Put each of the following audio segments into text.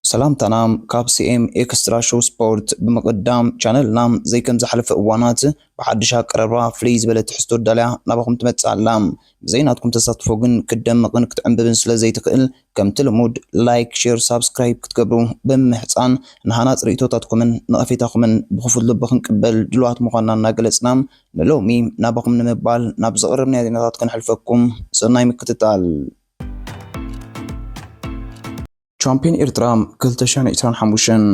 سلام تنام كاب سي ام اكسترا شو سبورت بمقدام شانل نام زي كم زحلف اوانات بحدش قررا فليز بلا تحستو دالع نابكم تمتصعلام زيناتكم تصطفوغن كدم مقن كتعنببن سلا زي تقل كم تلمود لايك شير سبسكرايب كتقبرو بمحصان نحنا صريتوتاتكم نقفيتاكم بخفض لبخن قبل دلوات مقانا ناقلصنام نلومي نابكم نمبال ناب زقربنا ديناتات كنحلفكم سناي مكتتال ቻምፒዮን ኤርትራ 2025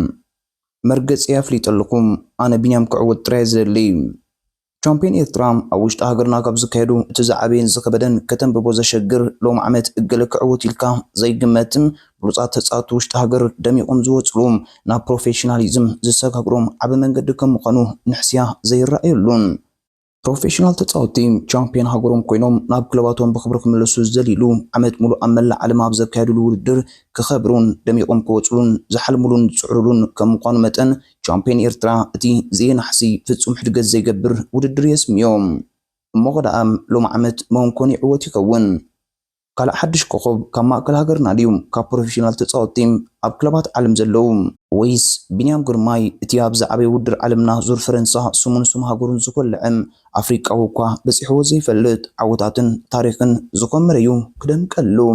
መርገጽ ያፍሊጥ ለኩም አነ ቢንያም ክዕወት ጥራይ ዘሊ ቻምፒዮን ኤርትራ ኣብ ውሽጢ ሃገርና ካብ ዝካየዱ እቲ ዝዓበየን ዝከበደን ከተንብቦ ዘሸግር ሎም ዓመት እገለ ክዕወት ኢልካ ዘይግመትም ብሉፃት ተፃወቱ ውሽጢ ሃገር ደሚቆም ዝወፅሉም ናብ ፕሮፌሽናሊዝም ዝሰጋግሮም ዓበ መንገዲ ከም ምዃኑ ንሕስያ ዘይረኣየሉን ፕሮፌሽናል ተፃወቲ ቻምፒዮን ሃገሮም ኮይኖም ናብ ክለባቶም ብክብሪ ክምለሱ ዝደሊሉ ዓመት ሙሉእ ኣብ መላእ ዓለም ኣብ ዘካየድሉ ውድድር ክኸብሩን ደሚቆም ክወፅሉን ዝሓልሙሉን ዝፅዕሩሉን ከም ምዃኑ መጠን ቻምፒዮን ኤርትራ እቲ ዘየናሕሲ ፍጹም ሕድገት ዘይገብር ውድድር የስምዮም እሞ ኸ ሎም ዓመት መንኮን ይዕወት ይኸውን ካልእ ሓድሽ ኮኸብ ካብ ማእከል ሃገርና ድዩ ካብ ፕሮፌሽናል ተፃወቲ ኣብ ክለባት ዓለም ዘለዉ ወይስ ቢንያም ግርማይ እቲ ኣብ ዝዓበየ ውድድር ዓለምና ዙር ፈረንሳ ስሙን ስም ሃገሩን ዝኮልዕም ኣፍሪቃዊ እኳ በፂሕዎ ዘይፈልጥ ዓወታትን ታሪክን ዝኮመረ እዩ ክደምቀሉ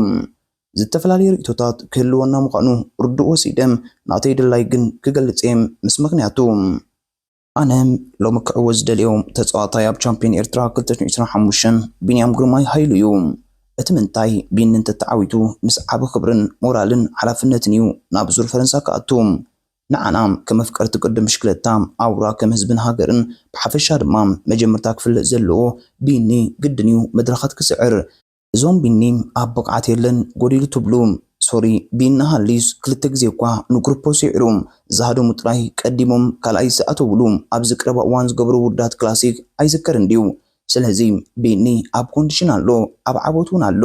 ዝተፈላለዩ ርእቶታት ክህልወና ምዃኑ ርዱእ ወሲደም ናተይ ድላይ ግን ክገልፅ ምስ ምክንያቱ ኣነ ሎሚ ክዕወት ዝደልዮም ተፃዋታይ ኣብ ቻምፒዮን ኤርትራ 2025 ቢንያም ግርማይ ሃይሉ እዩ እቲ ምንታይ ቢንን ተተዓዊቱ ምስ ዓብ ክብርን ሞራልን ሓላፍነትን እዩ ናብ ዙር ፈረንሳ ከኣቱ ንዓና ከመፍቀርቲ ቅድም ሽክለታ ኣውራ ከም ህዝብን ሃገርን ብሓፈሻ ድማ መጀመርታ ክፍልጥ ዘለዎ ቢኒ ግድን እዩ መድረኻት ክስዕር እዞም ቢኒ ኣብ ብቕዓት የለን ጎዲሉ ትብሉ ሶሪ ቢና ሃሊስ ክልተ ግዜ እኳ ንግሩፖ ሲዕሩ ዝሃደሙ ጥራይ ቀዲሞም ካልኣይ ዝኣተውሉ ኣብ ዝቅረባ እዋን ዝገብሩ ውዳት ክላሲክ ኣይዝከርን ድዩ ስለዚ ቢኒ ኣብ ኮንዲሽን ኣሎ ኣብ ዓወቱን ኣሎ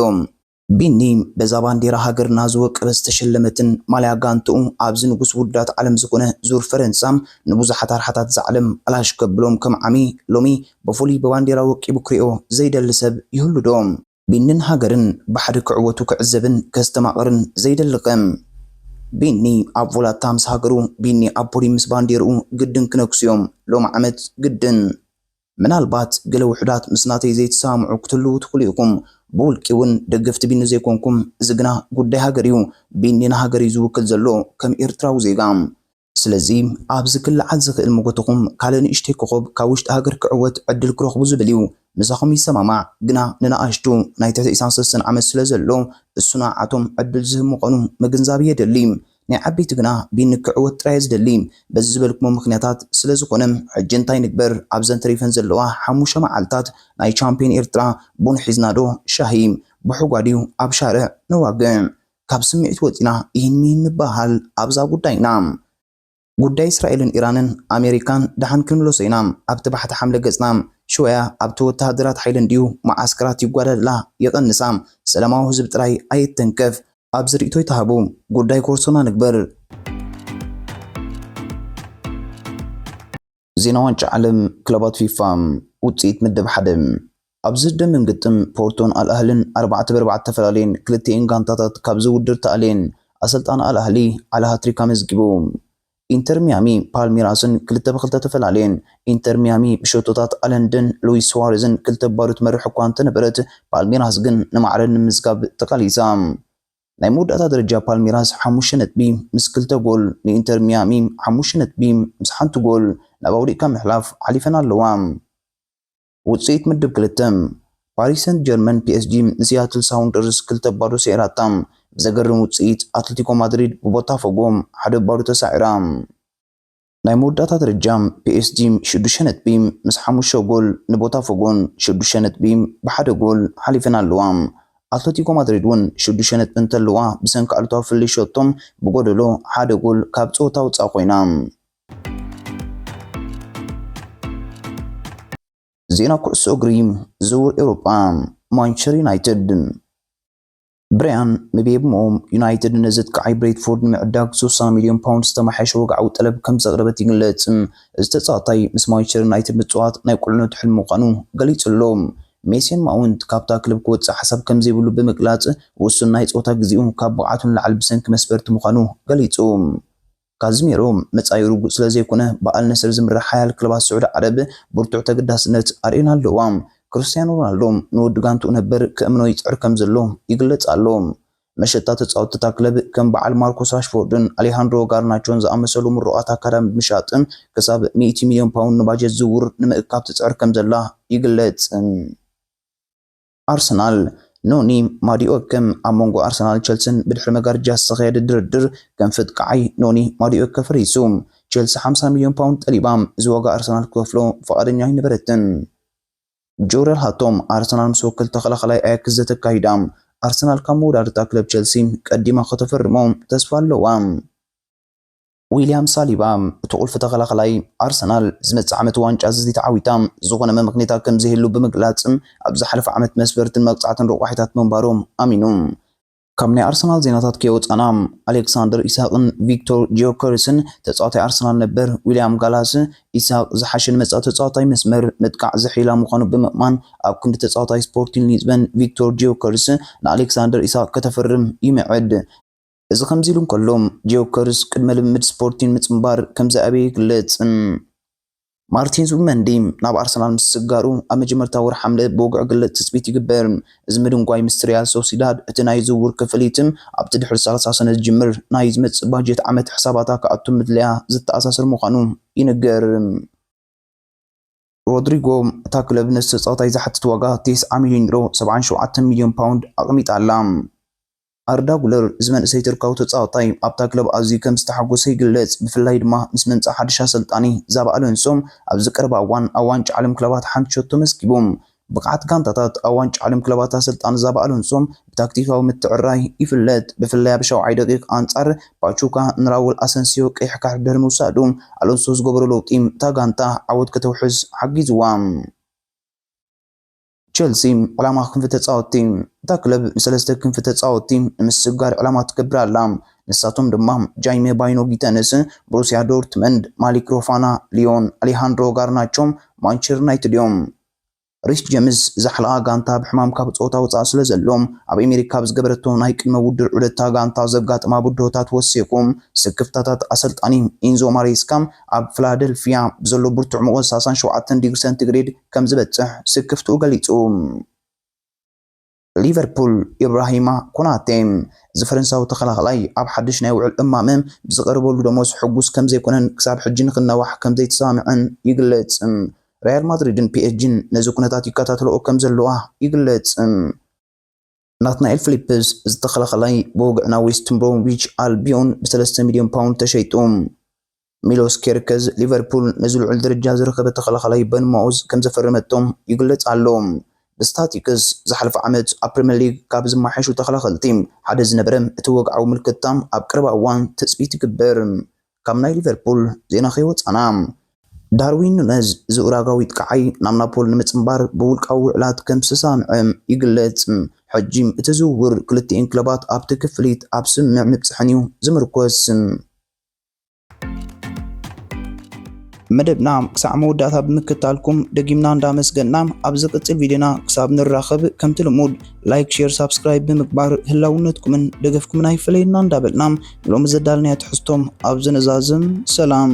ቢኒ በዛ ባንዴራ ሃገርና ዝወቀበ ዝተሸለመትን ማልያ ጋንትኡ ኣብዚ ንጉስ ውዳት ዓለም ዝኾነ ዙር ፈረንሳ ንብዙሓት ኣርሓታት ዝዓለም ኣላሽ ከብሎም ከም ዓሚ ሎሚ ብፍሉይ ብባንዴራ ወቂቡ ክሪኦ ዘይደሊ ሰብ ይህሉ ዶ ቢንን ሃገርን ብሓደ ክዕወቱ ክዕዘብን ከስተማቕርን ዘይደልቀም ቢኒ ኣብ ቮላታ ምስ ሃገሩ ቢኒ ኣብ ፖዲ ምስ ባንዴርኡ ግድን ክነክስዮም ሎም ዓመት ግድን ምናልባት ገለ ውሕዳት ምስናተይ ዘይተሳምዑ ክትህልው ትኽእሉ ኢኹም ብውልቂ እውን ደገፍቲ ቢኒ ዘይኮንኩም እዚ ግና ጉዳይ ሃገር እዩ ቢኒ ንሃገር እዩ ዝውክል ዘሎ ከም ኤርትራዊ ዜጋ ስለዚ ኣብዚ ክልዓል ዝኽእል ሞገትኩም ካልእ ንእሽተይ ኮኸብ ካብ ውሽጢ ሃገር ክዕወት ዕድል ክረኽቡ ዝብል እዩ ምሳኹም ይሰማማዕ ግና ንንኣሽቱ ናይ 93 ዓመት ስለ ዘሎ እሱ ንዓቶም ዕድል ዝህብ ምዃኑ ምግንዛብ የደሊ ናይ ዓበይቲ ግና ቢኒ ክዕወት ጥራይ ዝደሊ በዚ ዝበልክሞ ምክንያታት ስለ ዝኾነ ሕጂ እንታይ ንግበር ኣብ ዘን ተሪፈን ዘለዋ 5 መዓልታት ናይ ቻምፒዮን ኤርትራ ቡን ሒዝናዶ ሻሂ ብሕጓድዩ ኣብ ሻርዕ ንዋግዕ ካብ ስምዒት ወፂና ይህን ሚህን ንበሃል ኣብዛ ጉዳይና ጉዳይ እስራኤልን ኢራንን ኣሜሪካን ድሓን ክንብሎሶ ኢና ኣብቲ ባሕቲ ሓምለ ገጽና ሽወያ ኣብቲ ወተሃደራት ሓይልን ድዩ ማዓስከራት ይጓዳድላ የቐንሳ ሰላማዊ ህዝብ ጥራይ ኣይተንከፍ ኣብ ዝርእቶ ይተሃቡ ጉዳይ ኮርሶና ንግበር ዜና ዋንጫ ዓለም ክለባት ፊፋ ውፅኢት ምድብ ሓደ ኣብዚ ደምም ግጥም ፖርቶን ኣልኣህልን 4-4 ተፈላለየን ክልቲአን ጋንታታት ካብ ዝውድር ተኣልየን ኣሰልጣን ኣልኣህሊ ዓለ ሃትሪክ ኣመዝጊቡ ኢንተር ሚያሚ ፓልሜራስን 2-2 ተፈላለየን ኢንተር ሚያሚ ብሸቶታት ኣለንድን ሉዊስ ስዋሬዝን 2 ባዶ ትመርሕ እኳ እንተነበረት ፓልሜራስ ግን ንማዕረ ንምዝጋብ ተቃሊሳ ናይ መወዳእታ ደረጃ ፓልሜራስ 5 ነጥቢ ምስ 2 ጎል ንኢንተር ሚያሚ 5 ነጥቢ ምስ 1 ጎል ናብ ኣውሪቃ ምሕላፍ ሓሊፈን ኣለዋ ውፅኢት ምድብ 2 ፓሪስ ሰንት ጀርመን ፒኤስጂ ንሲያትል ሳውንደርስ 2 ባዶ ሰይራታ ብዘገርም ውፅኢት ኣትሌቲኮ ማድሪድ ብቦታፎጎ 1 ባዶ ተሳዒራ ናይ መወዳእታ ደረጃ ፒኤስጂ 6 ነጥቢ ምስ 5 ጎል ንቦታፎጎን 6 ነጥቢ ብ1 ጎል ሓሊፈን ኣለዋ ኣትሌቲኮ ማድሪድ ውን 6 ነጥቢ እንተለዋ ብሰንኪ ኣሉታዊ ፍልይ ሸቶም ብጎደሎ 1 ጎል ካብ ፆታ ውፃእ ኮይና ዜና ኩዕሶ እግሪ ዝውውር ኤውሮጳ ማንቸስተር ዩናይትድ ብራያን ምቤሞ ዩናይትድ ነዘት ከዓይ ብሬትፎርድ ንምዕዳግ 60 ሚልዮን ፓውንድ ዝተማሓሸ ወግዓዊ ጠለብ ከም ዘቕረበት ይግለጽ እዚ ተጻዋታይ ምስ ማንቸስተር ዩናይትድ ምጽዋት ናይ ቁልዕነት ሕልሚ ምዃኑ ገሊጹ ኣሎ ሜሲን ማውንት ካብታ ክለብ ክወፅእ ሓሳብ ከም ዘይብሉ ብምግላጽ ውሱን ናይ ጾታ ግዚኡ ካብ ብቕዓቱን ላዕሊ ብሰንኪ መስፈርቲ ምዃኑ ገሊጹ ካዝሚሮ መጻኢ ርጉእ ስለ ዘይኮነ በዓል ነስር ዝምራሕ ሓያል ክለባት ስዑድ ዓረብ ብርቱዕ ተገዳስነት ኣርኤና ኣለዋ ክርስቲያኖ ሮናልዶ ንውድ ጋንትኡ ነበር ክእምኖ ይፅዕር ከም ዘሎ ይግለጽ ኣሎ መሸጣ ተጻወትታ ክለብ ከም በዓል ማርኮስ ራሽፎርድን አሌሃንድሮ ጋርናቾን ዝኣመሰሉ ምሩቃት አካዳሚ ምሻጥን ክሳብ 100 ሚልዮን ፓውንድ ንባጀት ዝውውር ንምእካብ ትጽዕር ከም ዘላ ይግለጽ አርሰናል ኖኒ ማዲኦከም ኣብ መንጎ አርሰናል ቸልሲን ብድሕሪ መጋረጃ ዝተኻየደ ድርድር ከም ፍጥቃዓይ ኖኒ ማዲኦከ ፈሪሱ ቸልሲ 50 ሚልዮን ፓውንድ ጠሊባ እዚ ዋጋ አርሰናል ክከፍሎ ፈቃደኛ ይነበረትን ጆረል ሃቶም አርሰናል ምስ ወከል ተኸላኸላይ ኣያክስ ዘተካሂዳ አርሰናል ካብ መወዳድርታ ክለብ ቸልሲ ቀዲማ ከተፈርሞም ተስፋ ኣለዋ ዊሊያም ሳሊባ እቲ ቁልፊ ተኸላኸላይ አርሰናል ዝመጽእ ዓመት ዋንጫ ዝተዓዊታ ዝኾነ ምክንያታት ከም ዝህሉ ብምግላጽ ኣብ ዝሓለፈ ዓመት መስፈርትን መቅጻዕትን ረቋሒታት መንባሮም ኣሚኑ ካብ ናይ አርሰናል ዜናታት ከይወጻና አሌክሳንደር ኢሳቅን ቪክቶር ጂዮከርስን ተጻዋታይ አርሰናል ነበር ዊሊያም ጋላስ ኢሳቅ ዝሓሸን መጻኢ ተጻዋታይ መስመር ምጥቃዕ ዝሒላ ምዃኑ ብምእማን ኣብ ክንዲ ተጻዋታይ ስፖርቲንግ ሊዝበን ቪክቶር ጂዮከርስ ንአሌክሳንደር ኢሳቅ ከተፈርም ይምዕድ እዚ ከምዚ ኢሉ እንከሎም ጂዮከርስ ቅድመ ልምምድ ስፖርቲን ምጽምባር ከም ዘኣበየ ይግለጽ ማርቲን ዙቢሜንዲ ናብ አርሰናል ምስ ስጋሩ ኣብ መጀመርታ ወር ሐምለ ብውግዕ ግለጽ ትጽቢት ይግበር እዚ ምድንጓይ ምስ ሪያል ሶሲዳድ እቲ ናይ ዝውውር ክፍሊትም ኣብቲ ድሕሪ 30 ሰነ ዝጅምር ናይ ዝመጽእ ባጀት ዓመት ሕሳባታ ከኣቱ ምድልያ ዝተኣሳሰር ምዃኑ ይንገር ሮድሪጎ እታ ክለብ ነቲ ተጻዋታይ ዝሓትት ዋጋ 90 ሚልዮን ዩሮ 77 ሚልዮን ፓውንድ ኣቕሚጣ ኣላ አርዳ ጉለር ዝመንእሰይ ትርካው ተጻዋታይ ኣብታ ክለብ ኣዝዩ ከም ዝተሓጎሰ ይግለጽ ብፍላይ ድማ ምስ መምጻእ ሓድሽ ኣሰልጣኒ ዛባ ኣሎንሶም ኣብ ዝቀረባ እዋን ኣብ ዋንጫ ዓለም ክለባት ሓንቲ ሸቶ መስኪቦም ብቕዓት ጋንታታት ኣብ ዋንጫ ዓለም ክለባት ኣሰልጣኒ ዛባ ኣሎንሶም ብታክቲካዊ ምትዕርራይ ይፍለጥ ብፍላይ ኣብ 70 ደቂቕ አንጻር ፓቹካ ንራውል አሰንሲዮ ቀይሕ ካርድ ብምውሳዱ ኣሎንሶ ዝገበሮ ለውጢ እታ ጋንታ ዓወት ከተውሕዝ ሓጊዝዋ ቸልሲ ዕላማ ክንፊ ተጻወቲ እታ ክለብ ንሰለስተ ክንፊ ተጻወቲ ንምስጋር ዕላማ ትገብር ኣላ ንሳቶም ድማ ጃይሜ ባይኖ ጊተንስ ብሩሲያ ዶርትመንድ ማሊክ ሮፋና ሊዮን አሌሃንድሮ ጋርናቾም ማንቸስተር ዩናይትድ እዮም ሪስ ጄምስ ዘሕለቃ ጋንታ ብሕማም ካብ ጾታ ወጻእ ስለ ዘሎም ኣብ ኣሜሪካ ዝገበረቶ ናይ ቅድመ ውድድር ዑደታ ጋንታ ዘጋጥማ ብድሆታት ወሲኩም ስክፍታታት ኣሰልጣኒ ኢንዞ ማሬስካ ኣብ ፊላደልፊያ ብዘሎ ብርቱዕ ሙቐት 67 ዲግሪ ሴንቲግሬድ ከም ዝበጽሕ ስክፍቱ ገሊጹ ሊቨርፑል ኢብራሂማ ኮናቴ ዝፈረንሳዊ ተኸላኸላይ ኣብ ሓድሽ ናይ ውዕል እማመ ብዝቐርበሉ ደሞዝ ሕጉስ ከም ዘይኮነን ክሳብ ሕጂ ንኽነዋሕ ከም ዘይተሰማምዐን ይግለጽ ሪያል ማድሪድን ፒኤስጂን ነዚ ኩነታት ይከታተልኦ ከም ዘለዋ ይግለጽ ናትናኤል ፊሊፕስ ዝተኸላኸላይ ብውግዕና ዌስት ብሮምዊች ኣልቢዮን ብ3 ሚልዮን ፓውንድ ተሸይጡ ሚሎስ ኬርከዝ ሊቨርፑል ነዚ ልዑል ደረጃ ዝረኸበ ተኸላኸላይ በንማኡዝ ከም ዘፈረመቶም ይግለጽ ኣሎ ብስታቲክስ ዝሓለፈ ዓመት ኣብ ፕሪምየር ሊግ ካብ ዝማሓሹ ተኸላኸልቲ ሓደ ዝነበረ እቲ ወግዓዊ ምልክታ ኣብ ቀረባ እዋን ተጽቢት ይግበር ካብ ናይ ሊቨርፑል ዜና ከይወጻና ዳርዊን ኑኔዝ ዝኡራጋዊ ጥቃዓይ ናብ ናፖሊ ንምጽምባር ብውልቃዊ ውዕላት ከም ዝተሰማምዐ ይግለጽ ሕጂ እቲ ዝውውር ክልቲአን ክለባት ኣብቲ ክፍሊት ኣብ ስምምዕ ምብጽሕን እዩ ዝምርኮስ መደብና ክሳዕ መወዳእታ ብምክትታልኩም ደጊምና እንዳመስገንና ኣብ ዝቅጽል ቪድዮና ክሳብ ንራኸብ ከምቲ ልሙድ ላይክ ሼር ሳብስክራይብ ብምግባር ህላውነትኩምን ደገፍኩምን ኣይፈለየና እንዳበልና ሎም ዘዳልናያ ትሕዝቶም ኣብ ዝነዛዝም ሰላም